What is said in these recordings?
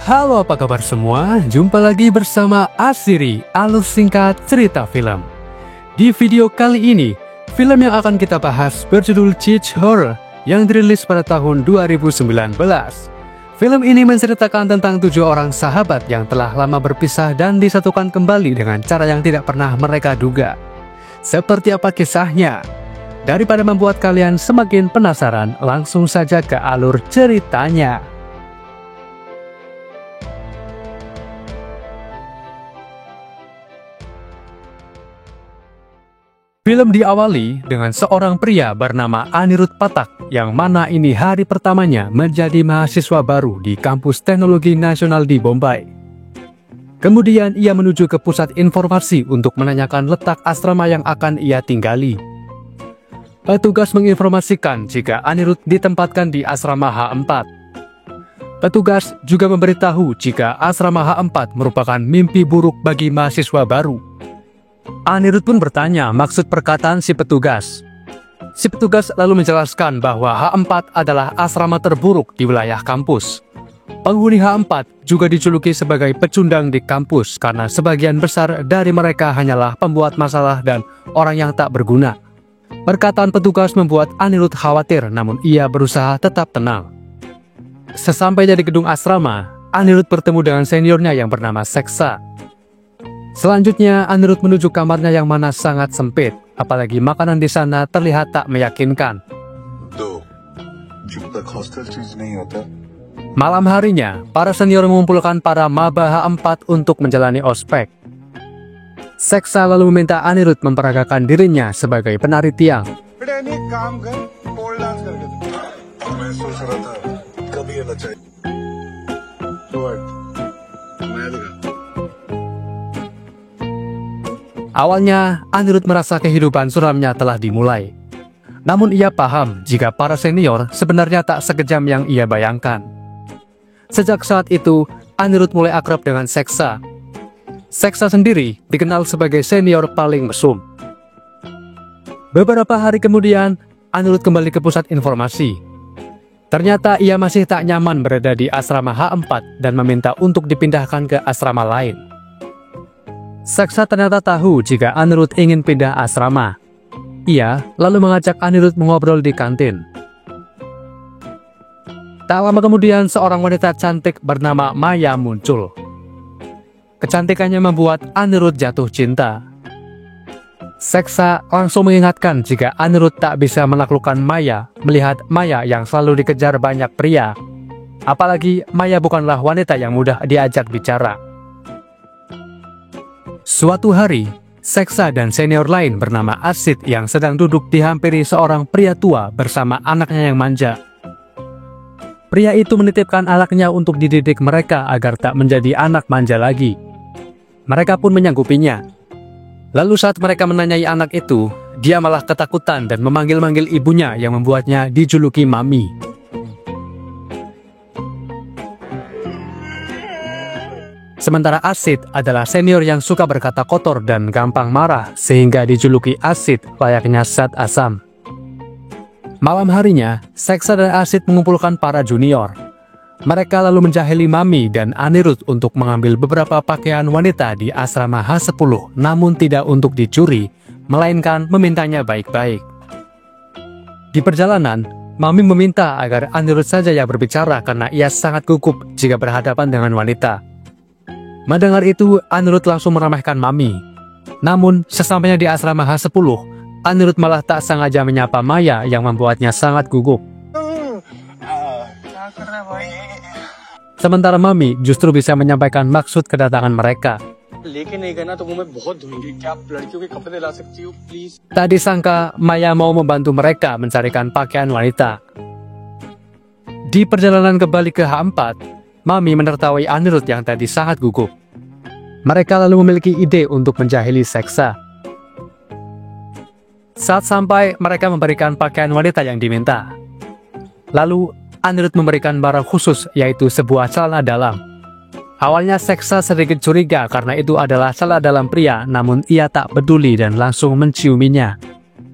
Halo, apa kabar semua? Jumpa lagi bersama Asiri, alur singkat cerita film. Di video kali ini, film yang akan kita bahas berjudul Cheech Horror yang dirilis pada tahun 2019. Film ini menceritakan tentang 7 orang sahabat yang telah lama berpisah dan disatukan kembali dengan cara yang tidak pernah mereka duga. Seperti apa kisahnya? Daripada membuat kalian semakin penasaran, langsung saja ke alur ceritanya. Film diawali dengan seorang pria bernama Anirudh Pathak yang mana ini hari pertamanya menjadi mahasiswa baru di kampus teknologi nasional di Bombay. Kemudian ia menuju ke pusat informasi untuk menanyakan letak asrama yang akan ia tinggali. Petugas menginformasikan jika Anirudh ditempatkan di asrama H4. Petugas juga memberitahu jika asrama H4 merupakan mimpi buruk bagi mahasiswa baru. Anirudh pun bertanya maksud perkataan si petugas. Si petugas lalu menjelaskan bahwa H4 adalah asrama terburuk di wilayah kampus. Penghuni H4 juga dijuluki sebagai pecundang di kampus karena sebagian besar dari mereka hanyalah pembuat masalah dan orang yang tak berguna. Perkataan petugas membuat Anirudh khawatir, namun ia berusaha tetap tenang. Sesampainya di gedung asrama, Anirudh bertemu dengan seniornya yang bernama Seksa. Selanjutnya, Anirudh menuju kamarnya yang mana sangat sempit, apalagi makanan di sana terlihat tak meyakinkan. Malam harinya, para senior mengumpulkan para maba H4 untuk menjalani ospek. Seksa lalu meminta Anirudh memperagakan dirinya sebagai penari tiang. Awalnya, Anirudh merasa kehidupan suramnya telah dimulai. Namun ia paham jika para senior sebenarnya tak sekejam yang ia bayangkan. Sejak saat itu, Anirudh mulai akrab dengan Seksa. Seksa sendiri dikenal sebagai senior paling mesum. Beberapa hari kemudian, Anirudh kembali ke pusat informasi. Ternyata ia masih tak nyaman berada di asrama H4 dan meminta untuk dipindahkan ke asrama lain. Seksa ternyata tahu jika Anirudh ingin pindah asrama. Ia lalu mengajak Anirudh mengobrol di kantin. Tak lama kemudian seorang wanita cantik bernama Maya muncul. Kecantikannya membuat Anirudh jatuh cinta. Seksa langsung mengingatkan jika Anirudh tak bisa menaklukkan Maya melihat Maya yang selalu dikejar banyak pria. Apalagi Maya bukanlah wanita yang mudah diajak bicara. Suatu hari, Seksa dan senior lain bernama Asid yang sedang duduk dihampiri seorang pria tua bersama anaknya yang manja. Pria itu menitipkan anaknya untuk dididik mereka agar tak menjadi anak manja lagi. Mereka pun menyanggupinya. Lalu saat mereka menanyai anak itu, dia malah ketakutan dan memanggil-manggil ibunya yang membuatnya dijuluki Mami. Sementara Asid adalah senior yang suka berkata kotor dan gampang marah sehingga dijuluki Asid layaknya zat asam. Malam harinya, Seksa dan Asid mengumpulkan para junior. Mereka lalu menjahili Mami dan Anirudh untuk mengambil beberapa pakaian wanita di asrama H10, namun tidak untuk dicuri, melainkan memintanya baik-baik. Di perjalanan, Mami meminta agar Anirudh saja yang berbicara karena ia sangat gugup jika berhadapan dengan wanita. Mendengar itu, Anirudh langsung meremehkan Mami. Namun, sesampainya di asrama H10, Anirudh malah tak sengaja menyapa Maya yang membuatnya sangat gugup. Sementara Mami justru bisa menyampaikan maksud kedatangan mereka. Tak disangka, Maya mau membantu mereka mencarikan pakaian wanita. Di perjalanan kembali ke H4, Mami menertawai Anirudh yang tadi sangat gugup. Mereka lalu memiliki ide untuk menjahili Seksa. Saat sampai, mereka memberikan pakaian wanita yang diminta. Lalu, Anirudh memberikan barang khusus, yaitu sebuah celana dalam. Awalnya Seksa sedikit curiga karena itu adalah celana dalam pria, namun ia tak peduli dan langsung menciuminya.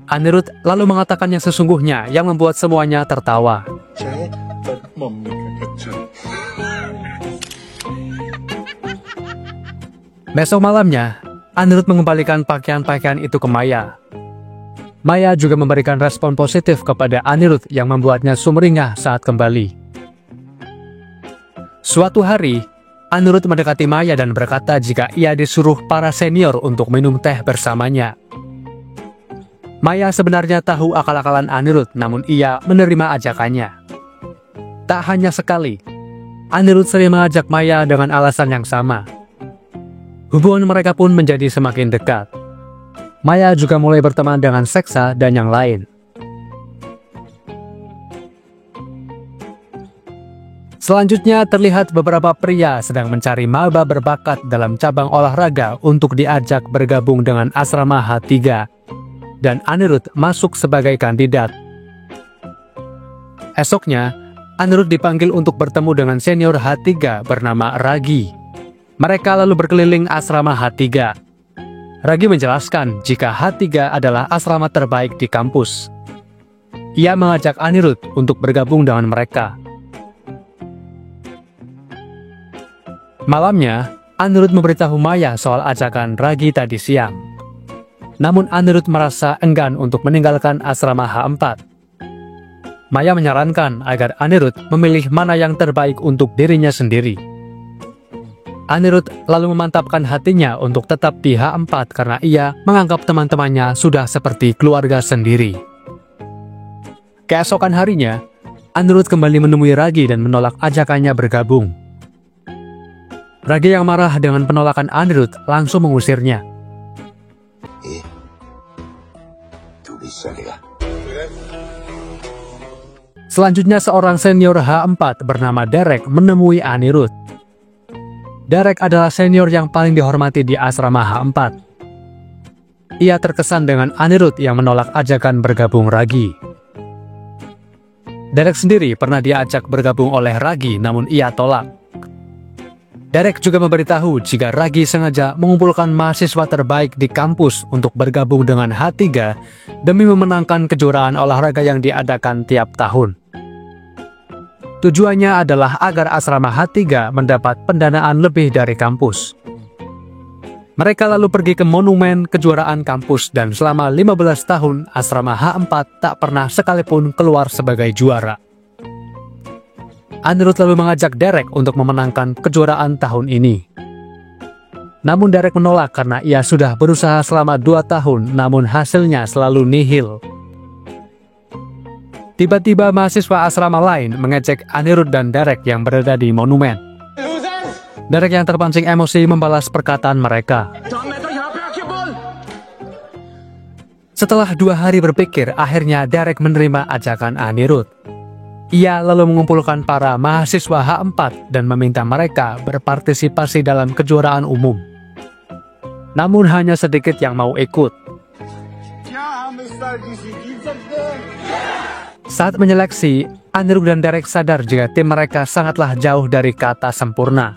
Anirudh lalu mengatakan yang sesungguhnya yang membuat semuanya tertawa. Besok malamnya, Anirudh mengembalikan pakaian-pakaian itu ke Maya. Maya juga memberikan respon positif kepada Anirudh yang membuatnya sumringah saat kembali. Suatu hari, Anirudh mendekati Maya dan berkata jika ia disuruh para senior untuk minum teh bersamanya. Maya sebenarnya tahu akal-akalan Anirudh, namun ia menerima ajakannya. Tak hanya sekali, Anirudh sering mengajak Maya dengan alasan yang sama. Hubungan mereka pun menjadi semakin dekat. Maya juga mulai berteman dengan Seksa dan yang lain. Selanjutnya terlihat beberapa pria sedang mencari maba berbakat dalam cabang olahraga untuk diajak bergabung dengan asrama H3, dan Anirudh masuk sebagai kandidat. Esoknya, Anirudh dipanggil untuk bertemu dengan senior H3 bernama Ragi. Mereka lalu berkeliling asrama H3. Ragi menjelaskan jika H3 adalah asrama terbaik di kampus. Ia mengajak Anirudh untuk bergabung dengan mereka. Malamnya, Anirudh memberitahu Maya soal ajakan Ragi tadi siang. Namun Anirudh merasa enggan untuk meninggalkan asrama H4. Maya menyarankan agar Anirudh memilih mana yang terbaik untuk dirinya sendiri. Anirudh lalu memantapkan hatinya untuk tetap di H4 karena ia menganggap teman-temannya sudah seperti keluarga sendiri. Keesokan harinya, Anirudh kembali menemui Ragi dan menolak ajakannya bergabung. Ragi yang marah dengan penolakan Anirudh langsung mengusirnya. Selanjutnya seorang senior H4 bernama Derek menemui Anirudh. Derek adalah senior yang paling dihormati di asrama H4. Ia terkesan dengan Anirudh yang menolak ajakan bergabung Ragi. Derek sendiri pernah diajak bergabung oleh Ragi, namun ia tolak. Derek juga memberitahu jika Ragi sengaja mengumpulkan mahasiswa terbaik di kampus untuk bergabung dengan H3 demi memenangkan kejuaraan olahraga yang diadakan tiap tahun. Tujuannya adalah agar asrama H3 mendapat pendanaan lebih dari kampus. Mereka lalu pergi ke monumen kejuaraan kampus dan selama 15 tahun asrama H4 tak pernah sekalipun keluar sebagai juara. Anirudh lalu mengajak Derek untuk memenangkan kejuaraan tahun ini. Namun Derek menolak karena ia sudah berusaha selama 2 tahun namun hasilnya selalu nihil. Tiba-tiba mahasiswa asrama lain mengejek Anirudh dan Derek yang berada di monumen. Derek yang terpancing emosi membalas perkataan mereka. Setelah 2 hari berpikir, akhirnya Derek menerima ajakan Anirudh. Ia lalu mengumpulkan para mahasiswa H4 dan meminta mereka berpartisipasi dalam kejuaraan umum. Namun hanya sedikit yang mau ikut. Saat menyeleksi, Anirudh dan Derek sadar jika tim mereka sangatlah jauh dari kata sempurna.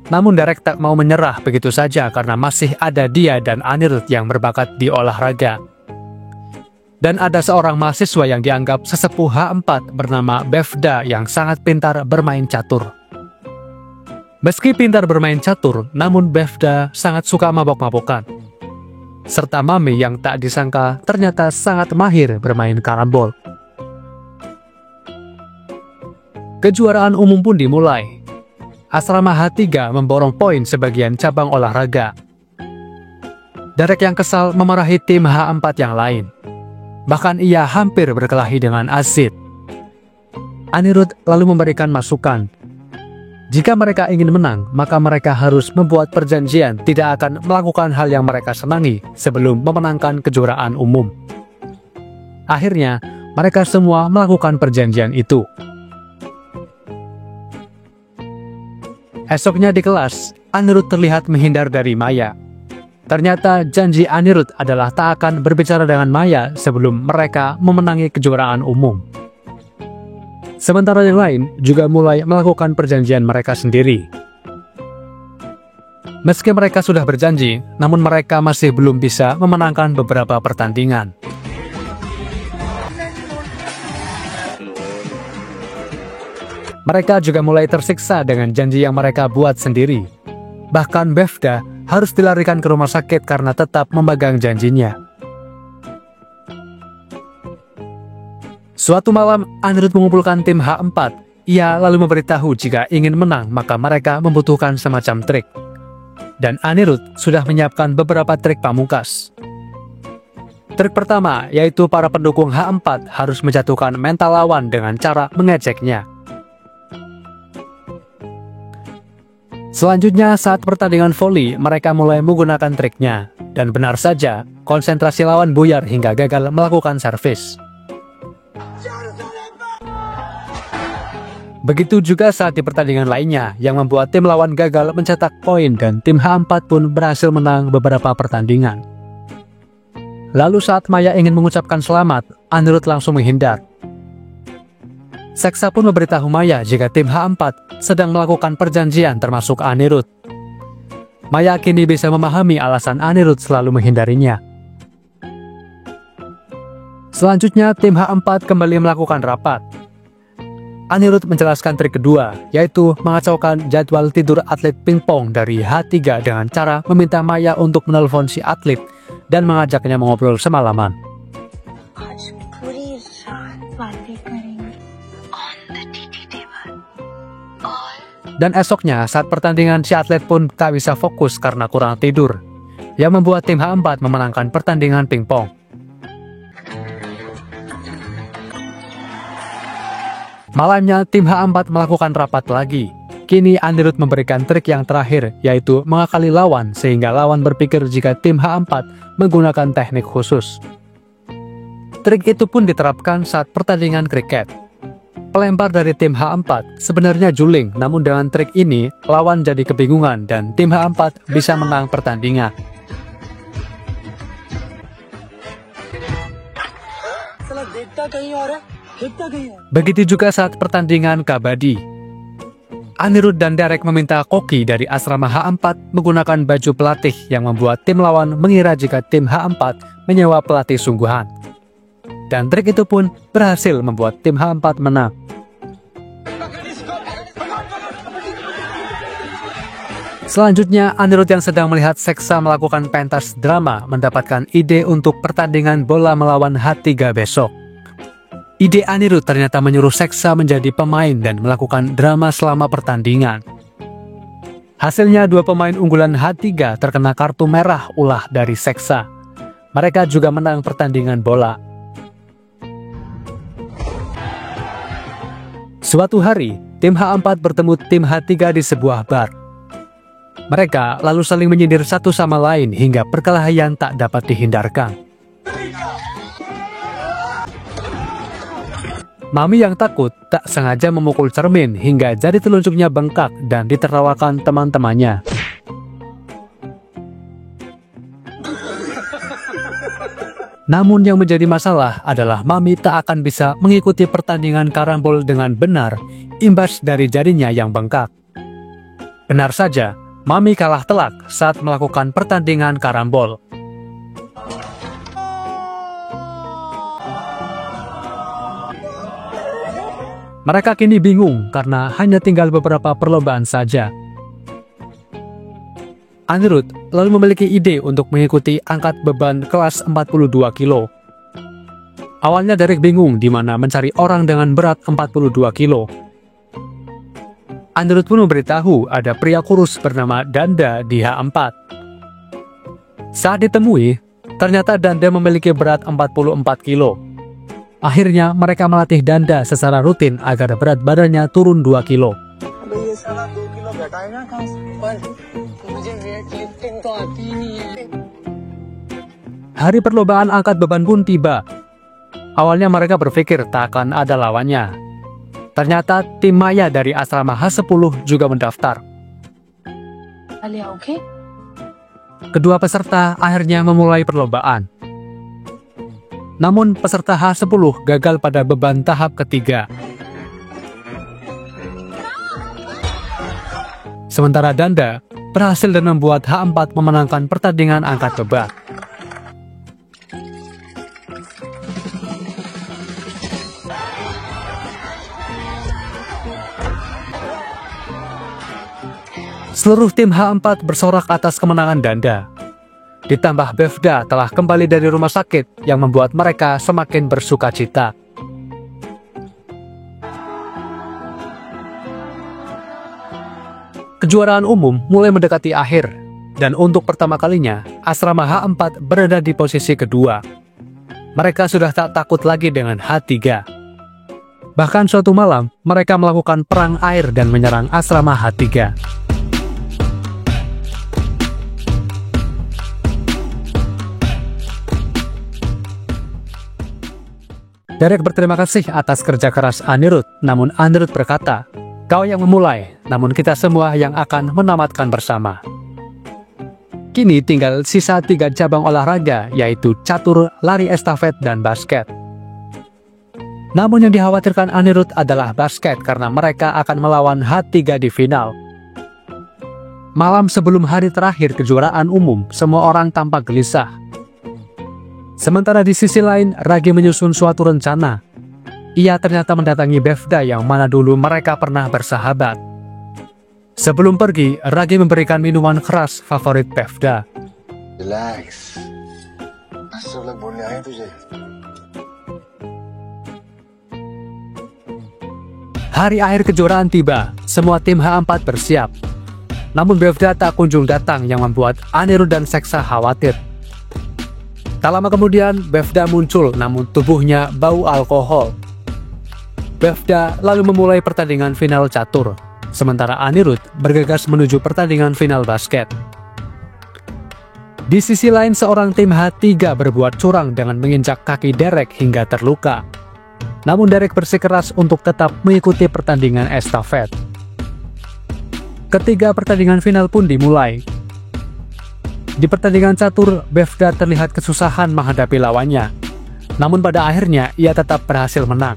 Namun Derek tak mau menyerah begitu saja karena masih ada dia dan Anirudh yang berbakat di olahraga. Dan ada seorang mahasiswa yang dianggap sesepuh H4 bernama Bevda yang sangat pintar bermain catur. Meski pintar bermain catur, namun Bevda sangat suka mabok-mabokan. Serta Mami yang tak disangka ternyata sangat mahir bermain karambol. Kejuaraan umum pun dimulai. Asrama H3 memborong poin sebagian cabang olahraga. Derek yang kesal memarahi tim H4 yang lain. Bahkan ia hampir berkelahi dengan Azid. Anirudh lalu memberikan masukan. Jika mereka ingin menang, maka mereka harus membuat perjanjian tidak akan melakukan hal yang mereka senangi sebelum memenangkan kejuaraan umum. Akhirnya, mereka semua melakukan perjanjian itu. Esoknya di kelas, Anirudh terlihat menghindar dari Maya. Ternyata janji Anirudh adalah tak akan berbicara dengan Maya sebelum mereka memenangi kejuaraan umum. Sementara yang lain juga mulai melakukan perjanjian mereka sendiri. Meski mereka sudah berjanji, namun mereka masih belum bisa memenangkan beberapa pertandingan. Mereka juga mulai tersiksa dengan janji yang mereka buat sendiri. Bahkan Bevda harus dilarikan ke rumah sakit karena tetap memegang janjinya. Suatu malam, Anirudh mengumpulkan tim H4. Ia lalu memberitahu jika ingin menang maka mereka membutuhkan semacam trik. Dan Anirudh sudah menyiapkan beberapa trik pamungkas. Trik pertama yaitu para pendukung H4 harus menjatuhkan mental lawan dengan cara mengejeknya. Selanjutnya saat pertandingan voli, mereka mulai menggunakan triknya. Dan benar saja, konsentrasi lawan buyar hingga gagal melakukan servis. Begitu juga saat di pertandingan lainnya, yang membuat tim lawan gagal mencetak poin dan tim H4 pun berhasil menang beberapa pertandingan. Lalu saat Maya ingin mengucapkan selamat, Anirudh langsung menghindar. Seksa pun memberitahu Maya jika tim H4 sedang melakukan perjanjian termasuk Anirudh. Maya kini bisa memahami alasan Anirudh selalu menghindarinya. Selanjutnya tim H4 kembali melakukan rapat. Anirudh menjelaskan trik kedua, yaitu mengacaukan jadwal tidur atlet pingpong dari H3 dengan cara meminta Maya untuk menelpon si atlet dan mengajaknya mengobrol semalaman. Dan esoknya saat pertandingan si atlet pun tak bisa fokus karena kurang tidur, yang membuat tim H4 memenangkan pertandingan pingpong. Malamnya tim H4 melakukan rapat lagi. Kini Anirudh memberikan trik yang terakhir, yaitu mengakali lawan sehingga lawan berpikir jika tim H4 menggunakan teknik khusus. Trik itu pun diterapkan saat pertandingan kriket. Pelempar dari tim H4 sebenarnya juling, namun dengan trik ini lawan jadi kebingungan dan tim H4 bisa menang pertandingan. Begitu juga saat pertandingan kabadi. Anirudh dan Derek meminta koki dari asrama H4 menggunakan baju pelatih yang membuat tim lawan mengira jika tim H4 menyewa pelatih sungguhan. Dan trik itu pun berhasil membuat tim H4 menang. Selanjutnya, Anirudh yang sedang melihat Seksa melakukan pentas drama mendapatkan ide untuk pertandingan bola melawan H3 besok. Ide Anirudh ternyata menyuruh Seksa menjadi pemain dan melakukan drama selama pertandingan. Hasilnya dua pemain unggulan H3 terkena kartu merah ulah dari Seksa. Mereka juga menang pertandingan bola. Suatu hari, tim H4 bertemu tim H3 di sebuah bar. Mereka lalu saling menyindir satu sama lain hingga perkelahian tak dapat dihindarkan. Mami yang takut tak sengaja memukul cermin hingga jari telunjuknya bengkak dan ditertawakan teman-temannya. Namun yang menjadi masalah adalah Mami tak akan bisa mengikuti pertandingan karambol dengan benar imbas dari jarinya yang bengkak. Benar saja, Mami kalah telak saat melakukan pertandingan karambol. Mereka kini bingung karena hanya tinggal beberapa perlombaan saja. Anirudh lalu memiliki ide untuk mengikuti angkat beban kelas 42 kilo. Awalnya Derek bingung di mana mencari orang dengan berat 42 kilo. Anirudh pun memberitahu ada pria kurus bernama Danda di H4. Saat ditemui, ternyata Danda memiliki berat 44 kilo. Akhirnya mereka melatih Danda secara rutin agar berat badannya turun 2 kilo. Hari perlombaan angkat beban pun tiba. Awalnya mereka berpikir tak akan ada lawannya. Ternyata tim Maya dari asrama H10 juga mendaftar. Kedua peserta akhirnya memulai perlombaan. Namun peserta H10 gagal pada beban tahap ketiga. Sementara Danda berhasil dan membuat H4 memenangkan pertandingan angkat beban. Seluruh tim H4 bersorak atas kemenangan Danda. Ditambah Bevda telah kembali dari rumah sakit yang membuat mereka semakin bersuka cita. Kejuaraan umum mulai mendekati akhir, dan untuk pertama kalinya, asrama H4 berada di posisi kedua. Mereka sudah tak takut lagi dengan H3. Bahkan suatu malam, mereka melakukan perang air dan menyerang asrama H3. Derek berterima kasih atas kerja keras Anirudh, namun Anirudh berkata, "Kau yang memulai, namun kita semua yang akan menamatkan bersama." Kini tinggal sisa 3 cabang olahraga, yaitu catur, lari estafet, dan basket. Namun yang dikhawatirkan Anirudh adalah basket karena mereka akan melawan H3 di final. Malam sebelum hari terakhir kejuaraan umum, semua orang tampak gelisah. Sementara di sisi lain, Ragi menyusun suatu rencana. Ia ternyata mendatangi Bevda yang mana dulu mereka pernah bersahabat. Sebelum pergi, Ragi memberikan minuman keras favorit Bevda. Relax. Asal boleh aja tu je. Hari akhir kejuaraan tiba, semua tim H4 bersiap. Namun Bevda tak kunjung datang yang membuat Anirudh dan Seksa khawatir. Tak lama kemudian, Bevda muncul namun tubuhnya bau alkohol. Bevda lalu memulai pertandingan final catur, sementara Anirudh bergegas menuju pertandingan final basket. Di sisi lain, seorang tim H3 berbuat curang dengan menginjak kaki Derek hingga terluka. Namun Derek bersikeras untuk tetap mengikuti pertandingan estafet. Ketiga pertandingan final pun dimulai. Di pertandingan catur, Bevda terlihat kesusahan menghadapi lawannya. Namun pada akhirnya, ia tetap berhasil menang.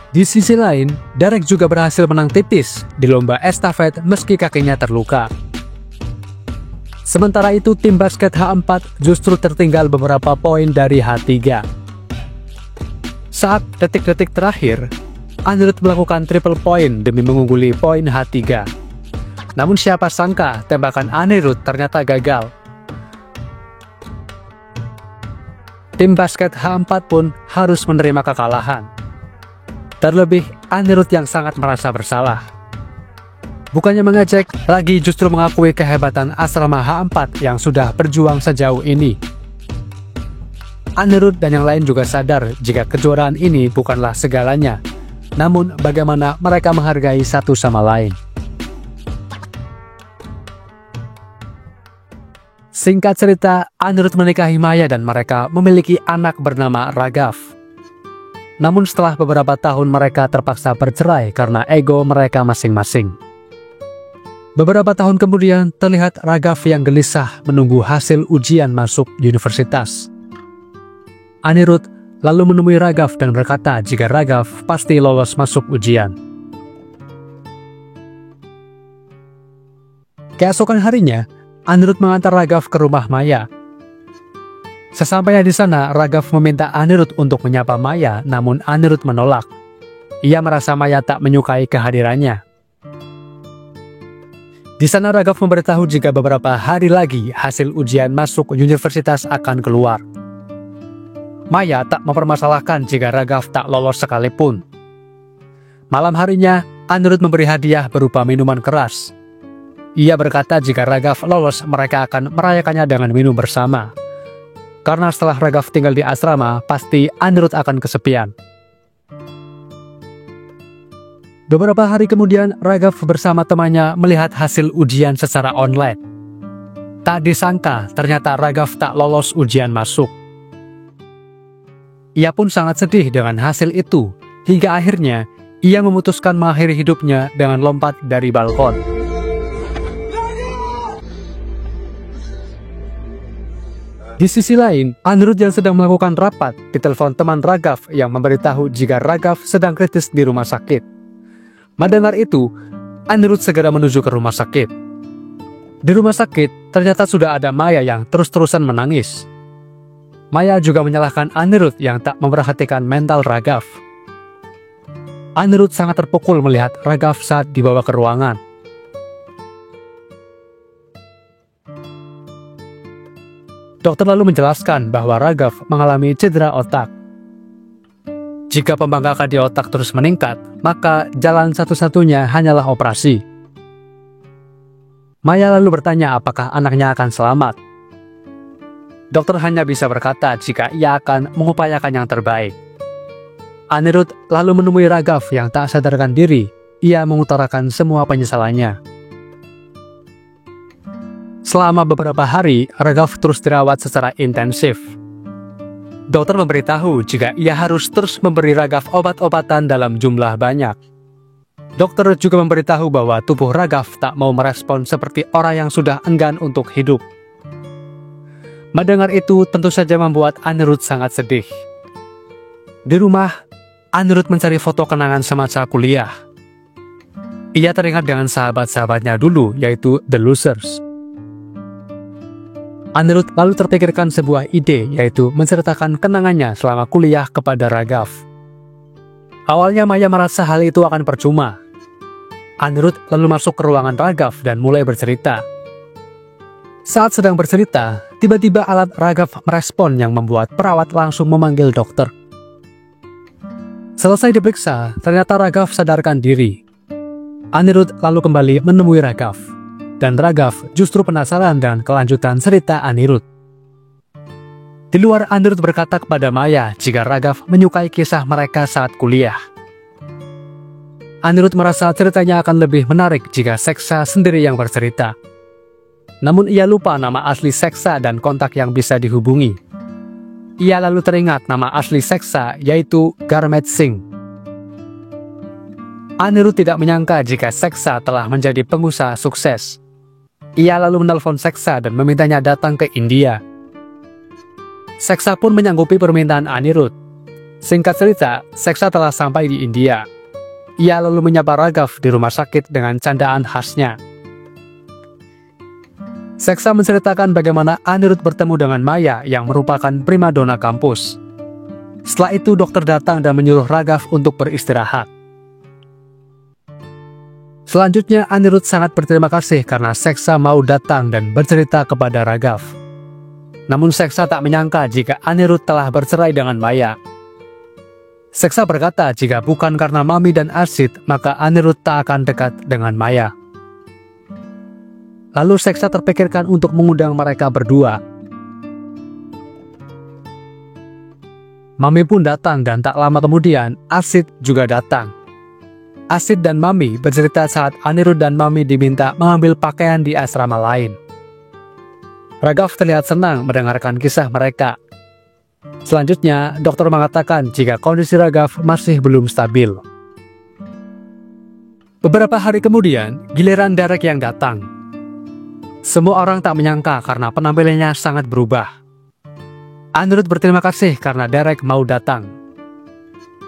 Di sisi lain, Derek juga berhasil menang tipis di lomba estafet meski kakinya terluka. Sementara itu, tim basket H4 justru tertinggal beberapa poin dari H3. Saat detik-detik terakhir, Anirudh melakukan triple point demi mengungguli poin H3. Namun siapa sangka tembakan Anirudh ternyata gagal. Tim basket H4 pun harus menerima kekalahan. Terlebih, Anirudh yang sangat merasa bersalah. Bukannya mengejek, Ragi justru mengakui kehebatan asrama H4 yang sudah berjuang sejauh ini. Anirudh dan yang lain juga sadar jika kejuaraan ini bukanlah segalanya, namun bagaimana mereka menghargai satu sama lain. Singkat cerita, Anirudh menikahi Maya dan mereka memiliki anak bernama Raghav. Namun setelah beberapa tahun mereka terpaksa bercerai karena ego mereka masing-masing. Beberapa tahun kemudian terlihat Raghav yang gelisah menunggu hasil ujian masuk universitas. Anirudh lalu menemui Raghav dan berkata jika Raghav pasti lolos masuk ujian. Keesokan harinya, Anirudh mengantar Raghav ke rumah Maya. Sesampainya di sana, Raghav meminta Anirudh untuk menyapa Maya, namun Anirudh menolak. Ia merasa Maya tak menyukai kehadirannya. Di sana Raghav memberitahu jika beberapa hari lagi hasil ujian masuk universitas akan keluar. Maya tak mempermasalahkan jika Raghav tak lolos sekalipun. Malam harinya, Anirudh memberi hadiah berupa minuman keras. Ia berkata jika Raghav lolos, mereka akan merayakannya dengan minum bersama. Karena setelah Raghav tinggal di asrama, pasti Anirudh akan kesepian. Beberapa hari kemudian, Raghav bersama temannya melihat hasil ujian secara online. Tak disangka, ternyata Raghav tak lolos ujian masuk. Ia pun sangat sedih dengan hasil itu, hingga akhirnya ia memutuskan mengakhiri hidupnya dengan lompat dari balkon. Di sisi lain, Anirudh yang sedang melakukan rapat ditelepon teman Raghav yang memberitahu jika Raghav sedang kritis di rumah sakit. Mendengar itu, Anirudh segera menuju ke rumah sakit. Di rumah sakit, ternyata sudah ada Maya yang terus-terusan menangis. Maya juga menyalahkan Anirudh yang tak memperhatikan mental Raghav. Anirudh sangat terpukul melihat Raghav saat dibawa ke ruangan. Dokter lalu menjelaskan bahwa Raghav mengalami cedera otak. Jika pembengkakan di otak terus meningkat, maka jalan satu-satunya hanyalah operasi. Maya lalu bertanya apakah anaknya akan selamat. Dokter hanya bisa berkata jika ia akan mengupayakan yang terbaik. Anirudh lalu menemui Raghav yang tak sadarkan diri. Ia mengutarakan semua penyesalannya. Selama beberapa hari, Raghav terus dirawat secara intensif. Dokter memberitahu jika ia harus terus memberi Raghav obat-obatan dalam jumlah banyak. Dokter juga memberitahu bahwa tubuh Raghav tak mau merespon seperti orang yang sudah enggan untuk hidup. Mendengar itu tentu saja membuat Anirudh sangat sedih. Di rumah, Anirudh mencari foto kenangan semasa kuliah. Ia teringat dengan sahabat-sahabatnya dulu, yaitu The Losers. Anirudh lalu terpikirkan sebuah ide, yaitu menceritakan kenangannya selama kuliah kepada Raghav. Awalnya Maya merasa hal itu akan percuma. Anirudh lalu masuk ke ruangan Raghav dan mulai bercerita. Saat sedang bercerita, tiba-tiba alat Raghav merespon yang membuat perawat langsung memanggil dokter. Selesai diperiksa, ternyata Raghav sadarkan diri. Anirudh lalu kembali menemui Raghav. Dan Raghav justru penasaran dengan kelanjutan cerita Anirudh. Di luar, Anirudh berkata kepada Maya jika Raghav menyukai kisah mereka saat kuliah. Anirudh merasa ceritanya akan lebih menarik jika Seksa sendiri yang bercerita. Namun ia lupa nama asli Seksa dan kontak yang bisa dihubungi. Ia lalu teringat nama asli Seksa, yaitu Garmet Singh. Anirudh tidak menyangka jika Seksa telah menjadi pengusaha sukses. Ia lalu menelpon Seksa dan memintanya datang ke India. Seksa pun menyanggupi permintaan Anirudh. Singkat cerita, Seksa telah sampai di India. Ia lalu menyapa Raghav di rumah sakit dengan candaan khasnya. Seksa menceritakan bagaimana Anirudh bertemu dengan Maya yang merupakan primadona kampus. Setelah itu dokter datang dan menyuruh Raghav untuk beristirahat. Selanjutnya, Anirudh sangat berterima kasih karena Seksa mau datang dan bercerita kepada Raghav. Namun Seksa tak menyangka jika Anirudh telah bercerai dengan Maya. Seksa berkata jika bukan karena Mami dan Arshid, maka Anirudh tak akan dekat dengan Maya. Lalu Seksa terpikirkan untuk mengundang mereka berdua. Mami pun datang dan tak lama kemudian Arshid juga datang. Arshid dan Mami bercerita saat Anirudh dan Mami diminta mengambil pakaian di asrama lain. Raghav terlihat senang mendengarkan kisah mereka. Selanjutnya, dokter mengatakan jika kondisi Raghav masih belum stabil. Beberapa hari kemudian, giliran Derek yang datang. Semua orang tak menyangka karena penampilannya sangat berubah. Anirudh berterima kasih karena Derek mau datang.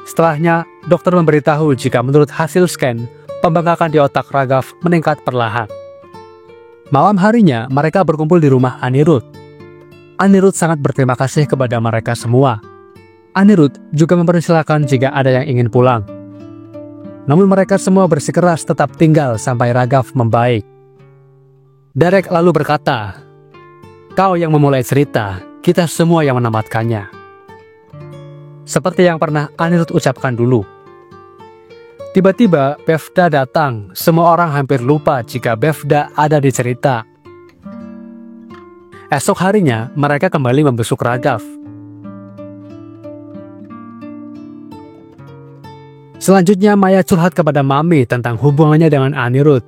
Setelahnya, dokter memberitahu jika menurut hasil scan, pembengkakan di otak Raghav meningkat perlahan. Malam harinya, mereka berkumpul di rumah Anirudh. Anirudh sangat berterima kasih kepada mereka semua. Anirudh juga mempersilahkan jika ada yang ingin pulang. Namun mereka semua bersikeras tetap tinggal sampai Raghav membaik. Derek lalu berkata, "Kau yang memulai cerita, kita semua yang menamatkannya." Seperti yang pernah Anirudh ucapkan dulu. Tiba-tiba Bevda datang. Semua orang hampir lupa jika Bevda ada di cerita. Esok harinya mereka kembali membesuk Raghav. Selanjutnya Maya curhat kepada Mami tentang hubungannya dengan Anirudh.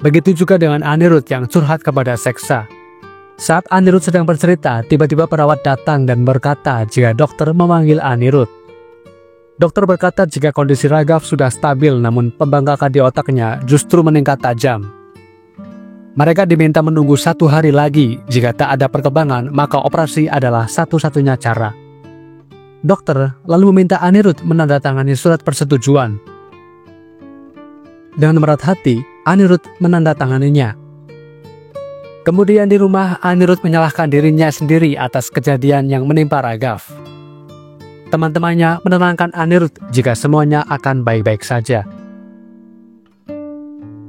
Begitu juga dengan Anirudh yang curhat kepada Seksa. Saat Anirudh sedang bercerita, tiba-tiba perawat datang dan berkata jika dokter memanggil Anirudh. Dokter berkata jika kondisi Raghav sudah stabil namun pembengkakan di otaknya justru meningkat tajam. Mereka diminta menunggu 1 hari lagi. Jika tak ada perkembangan, maka operasi adalah satu-satunya cara. Dokter lalu meminta Anirudh menandatangani surat persetujuan. Dengan berat hati, Anirudh menandatanganinya. Kemudian di rumah, Anirudh menyalahkan dirinya sendiri atas kejadian yang menimpa Raghav. Teman-temannya menenangkan Anirudh jika semuanya akan baik-baik saja.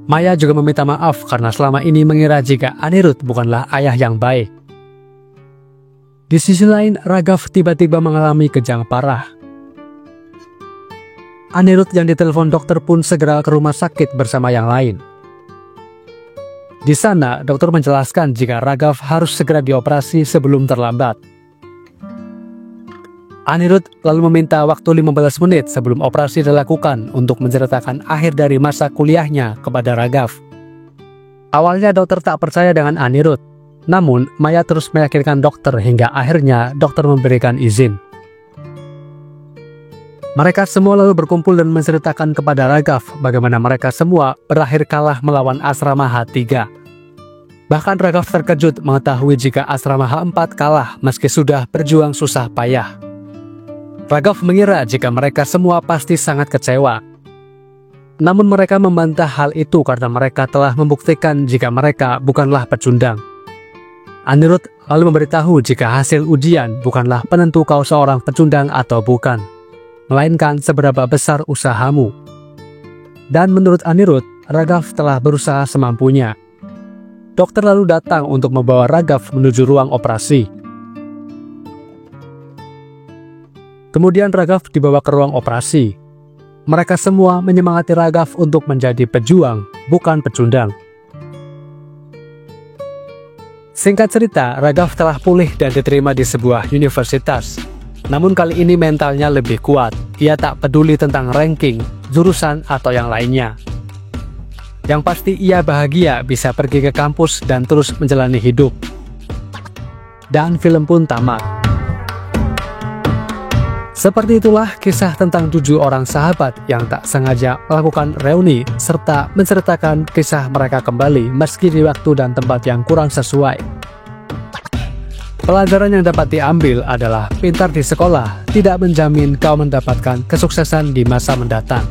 Maya juga meminta maaf karena selama ini mengira jika Anirudh bukanlah ayah yang baik. Di sisi lain, Raghav tiba-tiba mengalami kejang parah. Anirudh yang ditelepon dokter pun segera ke rumah sakit bersama yang lain. Di sana, dokter menjelaskan jika Raghav harus segera dioperasi sebelum terlambat. Anirudh lalu meminta waktu 15 menit sebelum operasi dilakukan untuk menceritakan akhir dari masa kuliahnya kepada Raghav. Awalnya dokter tak percaya dengan Anirudh, namun Maya terus meyakinkan dokter hingga akhirnya dokter memberikan izin. Mereka semua lalu berkumpul dan menceritakan kepada Raghav bagaimana mereka semua berakhir kalah melawan Asrama H3. Bahkan Raghav terkejut mengetahui jika Asrama H4 kalah meski sudah berjuang susah payah. Raghav mengira jika mereka semua pasti sangat kecewa. Namun mereka membantah hal itu karena mereka telah membuktikan jika mereka bukanlah pecundang. Anirudh lalu memberitahu jika hasil ujian bukanlah penentu kau seorang pecundang atau bukan, melainkan seberapa besar usahamu. Dan menurut Anirudh, Raghav telah berusaha semampunya. Dokter lalu datang untuk membawa Raghav menuju ruang operasi. Kemudian Raghav dibawa ke ruang operasi. Mereka semua menyemangati Raghav untuk menjadi pejuang, bukan pecundang. Singkat cerita, Raghav telah pulih dan diterima di sebuah universitas. Namun kali ini mentalnya lebih kuat. Ia tak peduli tentang ranking, jurusan, atau yang lainnya. Yang pasti ia bahagia bisa pergi ke kampus dan terus menjalani hidup. Dan film pun tamat. Seperti itulah kisah tentang 7 orang sahabat yang tak sengaja melakukan reuni serta menceritakan kisah mereka kembali meski di waktu dan tempat yang kurang sesuai. Pelajaran yang dapat diambil adalah pintar di sekolah tidak menjamin kau mendapatkan kesuksesan di masa mendatang.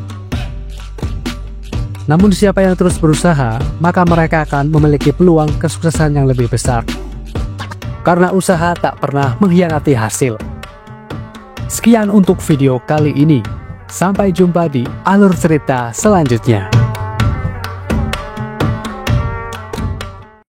Namun siapa yang terus berusaha, maka mereka akan memiliki peluang kesuksesan yang lebih besar. Karena usaha tak pernah mengkhianati hasil. Sekian untuk video kali ini. Sampai jumpa di alur cerita selanjutnya.